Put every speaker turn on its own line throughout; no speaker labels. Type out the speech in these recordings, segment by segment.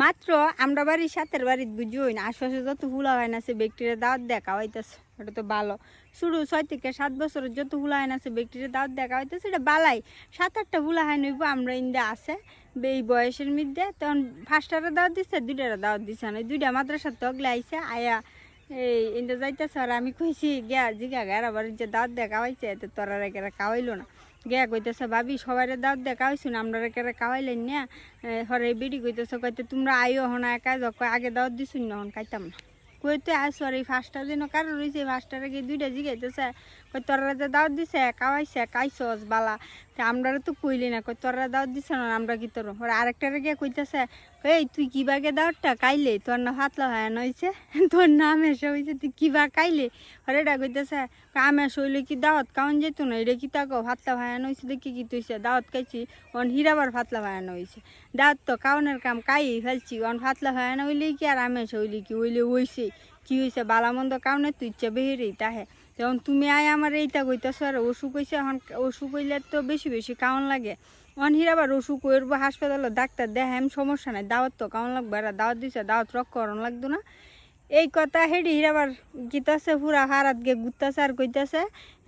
মাত্র আমরা বাড়ির সাথের বাড়ির বুঝি না আশপাশে যত হুলা হয় না সে ব্যক্তিরা দাওয়াত দেখা হইতেছে, ওটা তো ভালো। শুরু 6 থেকে 7 বছরের যত হুলা হয় না সে ব্যক্তিরা দাওয়াত দেখা হইতেছে, এটা বালাই। 7-8টা হুলা হয় নইব আমরা ইন্দা আছে এই বয়সের মধ্যে। তখন 5টারে দাওয়াত দিচ্ছে, 2টারে দাওয়াত দিচ্ছে না, 2টা মাদ্রাসার তগলে আইসে আয়া এই ইন্দা যাইতেছে। আর আমি কইছি গিয়া জিগা গার আবার যে দাওয়াত দেখা হয়েছে এতে তোরা রেখে খাওয়াইলো না। গিয়া কইতেছে ভাবি সবাই দাওয়াত দেখা হয়েছি না, আমরা রেখে খাওয়াইলেন না। হরে বিড়ি কইতেছে, কইতে তোমরা আইও হন একা যাও, আগে দাওয়াত দিছুন না হন খাইতাম না। কইতে আসো আর এই 5টা দিন কারো রয়েছে, 5টার আগে 2টা জিগাইতেছে, কই তোরা যে দাওয়াত দিছে খাওয়াইছে খাইছস বালা, আমরা তো কইলি না, কই তোরা দাওয়াত দিছে না আমরা কি তোর। আরেকটারে গিয়ে কইতেছে, এই তুই কি বাগে দাওয়াতটা খাইলে, তোর না ফাতলা হয় না হয়েছে, তোর নাম এসে হয়েছে, তুই কি বা খাইলে। হরে এটা কইতেছে কাম এসে হইলে কি দাওয়াত কাউন যেত না, এটা কি তাকো ফাতলা ভায়ানো হয়েছে দেখি কি তুইছে দাওয়াত খাইছি অন হিরাবার ফাতলা ভায়ানো হয়েছে। দাওয়াত তো কাউনের কাম কাই ফেলছি, অন ফাতলা ভায়ানো হইলেই কি আর আমি এসে হইলে কি হইলে হইছে কি হয়েছে বালামন্দ কাউনে তুই ইচ্ছা বেহেরেই তাহে। তখন তুমি আয় আমার এইটা কইতেছ আর অসুখ হয়েছে, এখন অসুখ হইলে তো বেশি বেশি কাউন লাগে। অন হিরাবার অসুখ করবো হাসপাতালে ডাক্তার দেখাম সমস্যা নাই, দাওয়াত তো কাউন লাগবে, আর দাওয়াত দিছে দাওয়াত রক করণ লাগতো না। এই কথা হেডি হিরাবার গীতাছে পুরা হারাত গে গুতাছে আর কইতাছে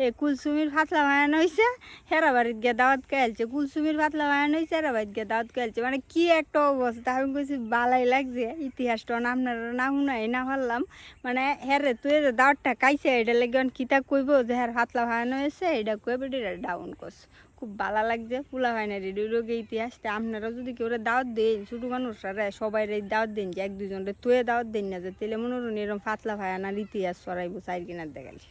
এ কুলসুমির ফাতলা ভায়ানো হয়েছে, হেরা বাড়িত গিয়ে দাওয়াত খাইলছে, কুলসুমির ফাতলা ভায়ানো হয়েছে হেরা বাড়িত গিয়ে দাওয়াত খাইলছে। মানে কি একটা অবস্থা, আমি কইছি বালাই লাগছে ইতিহাসটা আপনারা না শুনাই না পারলাম। মানে হেরে তুই দাওয়াতটা খাইছে এটা লেগে কিতা কইব যে হের ফাতলা ভায়ানো হয়েছে এটা কইবে এটা ডাউন করছে। খুব ভালো লাগছে পোলা হয় না রেডি রোগে ইতিহাস। আপনারাও যদি কেউ দাওয়াত দেন ছোটো মানুষরা সবাই দাওয়াত দেন যে 1-2জনরে তুয়ে দাওয়াত দেন না যে তেলে মনোরণ এরকম ফাতলা ভায়ানার ইতিহাস সরাইব চাই কিনার দেখালি।